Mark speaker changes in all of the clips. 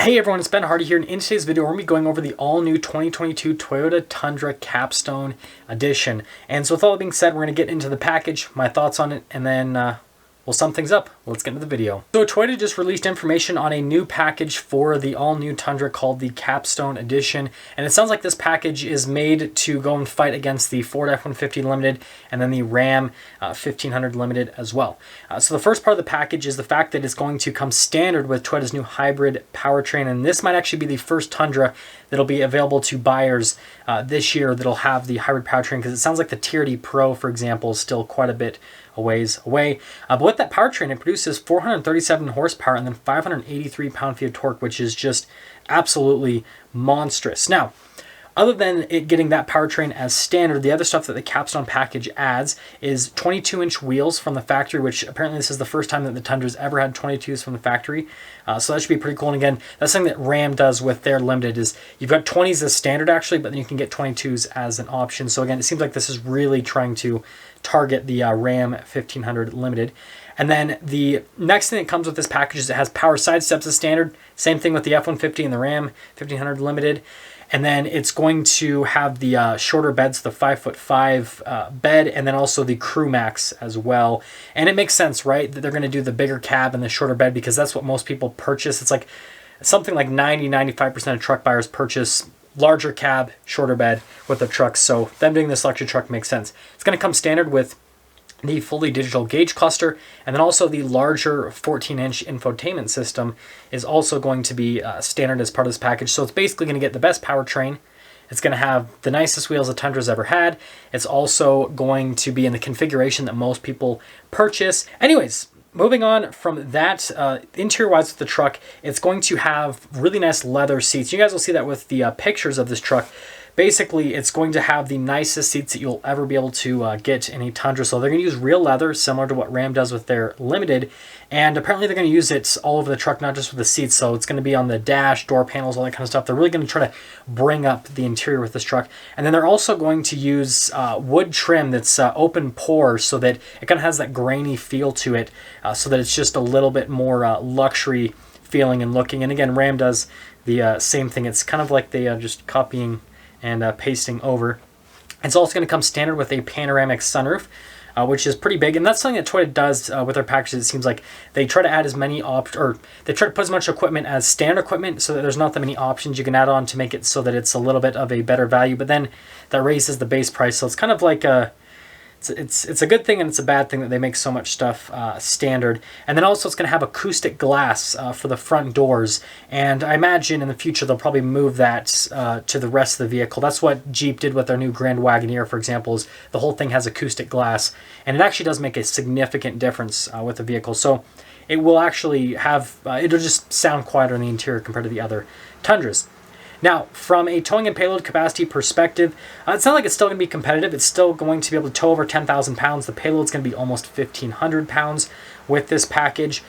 Speaker 1: Hey everyone, it's Ben Hardy here, and in today's video we're going to be going over the all-new 2022 Toyota Tundra Capstone Edition. And so with all that being said, we're going to get into the package, my thoughts on it, and then we'll sum things up. Let's get into the video. So Toyota just released information on a new package for the all-new Tundra called the Capstone Edition. And it sounds like this package is made to go and fight against the Ford F-150 Limited and then the Ram 1500 Limited as well. So the first part of the package is the fact that it's going to come standard with Toyota's new hybrid powertrain. And this might actually be the first Tundra that'll be available to buyers this year that'll have the hybrid powertrain, because it sounds like the TRD Pro, for example, is still quite a bit a ways away. But with that powertrain, it produces 437 horsepower and then 583 pound-feet of torque, which is just absolutely monstrous. Now, other than it getting that powertrain as standard, the other stuff that the Capstone package adds is 22-inch wheels from the factory, which apparently this is the first time that the Tundra's ever had 22s from the factory. So that should be pretty cool. And again, that's something that Ram does with their Limited, is you've got 20s as standard actually, but then you can get 22s as an option. So again, it seems like this is really trying to target the Ram 1500 Limited. And then the next thing that comes with this package is it has power side steps as standard. Same thing with the F-150 and the Ram 1500 Limited. And then it's going to have the shorter beds, the 5'5" bed, and then also the Crew Max as well. And it makes sense, right, that they're going to do the bigger cab and the shorter bed, because that's what most people purchase. It's like something like 90-95% of truck buyers purchase larger cab, shorter bed with their trucks. So them doing this electric truck makes sense. It's going to come standard with the fully digital gauge cluster, and then also the larger 14-inch infotainment system is also going to be standard as part of this package. So it's basically going to get the best powertrain. It's going to have the nicest wheels a Tundra's ever had. It's also going to be in the configuration that most people purchase. Anyways, moving on from that, interior-wise with the truck, it's going to have really nice leather seats. You guys will see that with the pictures of this truck. Basically, it's going to have the nicest seats that you'll ever be able to get in a Tundra. So they're going to use real leather, similar to what Ram does with their Limited. And apparently they're going to use it all over the truck, not just with the seats. So it's going to be on the dash, door panels, all that kind of stuff. They're really going to try to bring up the interior with this truck. And then they're also going to use wood trim that's open pore, so that it kind of has that grainy feel to it, so that it's just a little bit more luxury feeling and looking. And again, Ram does the same thing. It's kind of like they just copying and pasting over. It's also going to come standard with a panoramic sunroof, which is pretty big, and that's something that Toyota does with their packages. It seems like they try to add as many they try to put as much equipment as standard equipment, so that there's not that many options you can add on to make it so that it's a little bit of a better value. But then that raises the base price, so it's kind of like a it's a good thing and it's a bad thing that they make so much stuff standard. And then also it's going to have acoustic glass for the front doors, and I imagine in the future they'll probably move that to the rest of the vehicle. That's what Jeep did with their new Grand Wagoneer, for example, is the whole thing has acoustic glass, and it actually does make a significant difference with the vehicle. So it will actually have, it'll just sound quieter in the interior compared to the other Tundras. Now, from a towing and payload capacity perspective, it's not like it's still going to be competitive. It's still going to be able to tow over 10,000 pounds. The payload's going to be almost 1,500 pounds with this package.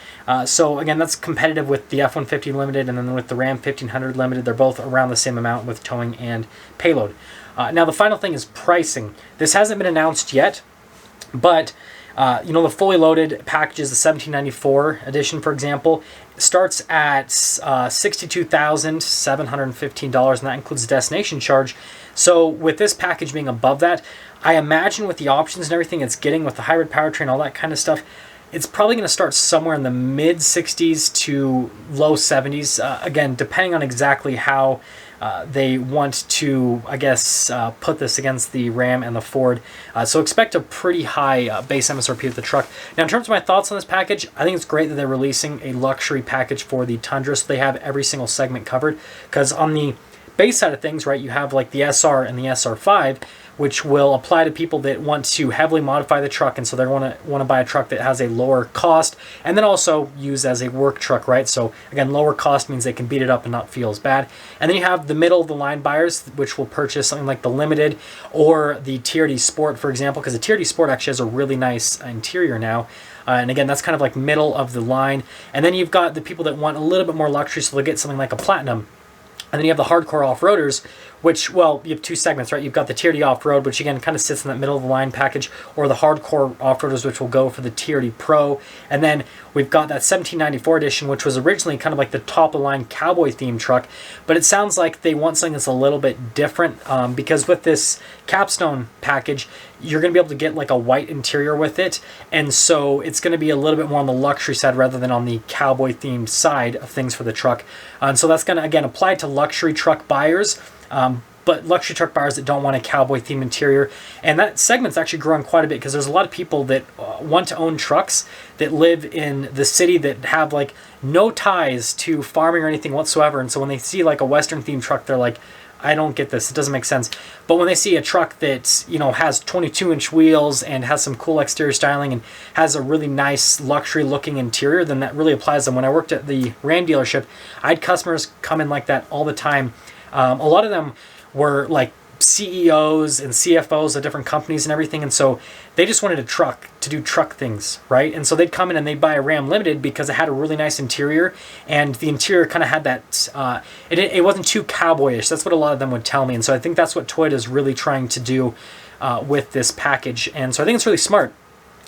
Speaker 1: So again, that's competitive with the F-150 Limited, and then with the Ram 1500 Limited. They're both around the same amount with towing and payload. Now, the final thing is pricing. This hasn't been announced yet, but the fully loaded packages, the 1794 edition, for example, starts at $62,715, and that includes the destination charge. So with this package being above that, I imagine with the options and everything it's getting with the hybrid powertrain, all that kind of stuff, it's probably going to start somewhere in the mid 60s to low 70s, again, depending on exactly how they want to, I guess, put this against the Ram and the Ford. So expect a pretty high base MSRP of the truck. Now, in terms of my thoughts on this package, I think it's great that they're releasing a luxury package for the Tundra, so they have every single segment covered. Because on the base side of things, right, you have like the SR and the SR5, which will apply to people that want to heavily modify the truck, and so they want to buy a truck that has a lower cost, and then also use as a work truck, right? So again, lower cost means they can beat it up and not feel as bad. And then you have the middle of the line buyers, which will purchase something like the Limited or the TRD Sport, for example, because the TRD Sport actually has a really nice interior now. And again, that's kind of like middle of the line. And then you've got the people that want a little bit more luxury, so they'll get something like a Platinum And then you have the hardcore off-roaders, which, well, you have two segments, right? You've got the TRD off-road, which again kind of sits in that middle of the line package, or the hardcore off-roaders, which will go for the TRD Pro. And then we've got that 1794 edition, which was originally kind of like the top-of-the-line cowboy-themed truck. But it sounds like they want something that's a little bit different, because with this Capstone package, you're going to be able to get like a white interior with it. And so it's going to be a little bit more on the luxury side rather than on the cowboy-themed side of things for the truck. And so that's going to, again, apply to luxury truck buyers, but luxury truck buyers that don't want a cowboy-themed interior. And that segment's actually growing quite a bit because there's a lot of people that want to own trucks that live in the city that have like no ties to farming or anything whatsoever. And so when they see like a Western-themed truck, they're like, I don't get this. It doesn't make sense. But when they see a truck that, you know, has 22-inch wheels and has some cool exterior styling and has a really nice luxury-looking interior, then that really applies to them. When I worked at the Ram dealership, I had customers come in like that all the time. A lot of them were like CEOs and CFOs of different companies and everything, and so they just wanted a truck to do truck things, right? And so they'd come in and they'd buy a Ram Limited because it had a really nice interior, and the interior kind of had that, it wasn't too cowboyish. That's what a lot of them would tell me, and so I think that's what Toyota is really trying to do with this package, and so I think it's really smart.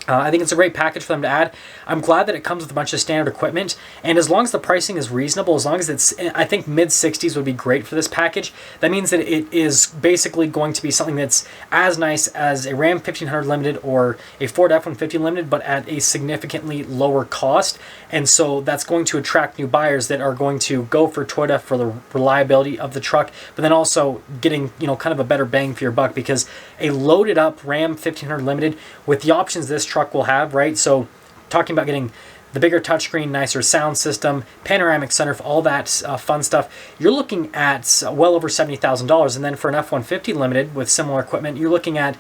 Speaker 1: I think it's a great package for them to add. I'm glad that it comes with a bunch of standard equipment, and as long as the pricing is reasonable, as long as it's, I think mid-60s would be great for this package. That means that it is basically going to be something that's as nice as a Ram 1500 Limited or a Ford F-150 Limited, but at a significantly lower cost. And so that's going to attract new buyers that are going to go for Toyota for the reliability of the truck, but then also getting, you know, kind of a better bang for your buck, because a loaded up Ram 1500 Limited with the options this truck will have, right? So talking about getting the bigger touchscreen, nicer sound system, panoramic sunroof, all that fun stuff, you're looking at well over $70,000. And then for an F-150 Limited with similar equipment, you're looking at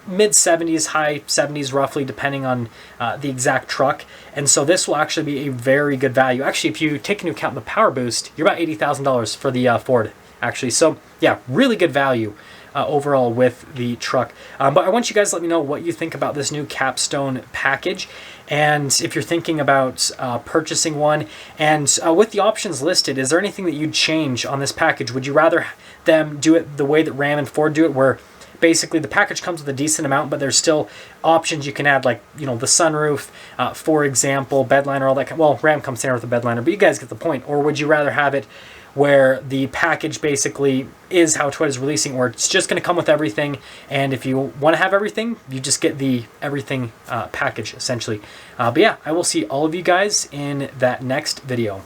Speaker 1: mid-70s, high 70s roughly, depending on the exact truck. And so this will actually be a very good value. Actually, if you take into account the power boost, you're about $80,000 for the Ford, actually. So yeah, really good value overall with the truck. But I want you guys to let me know what you think about this new Capstone package, and if you're thinking about purchasing one. And with the options listed, is there anything that you'd change on this package? Would you rather them do it the way that Ram and Ford do it, where basically the package comes with a decent amount, but there's still options you can add, like, you know, the sunroof, for example, bedliner, all that. Well, Ram comes standard with a bedliner, but you guys get the point. Or would you rather have it where the package basically is how Toyota's releasing, where it's just going to come with everything, and if you want to have everything, you just get the everything package, essentially. But yeah, I will see all of you guys in that next video.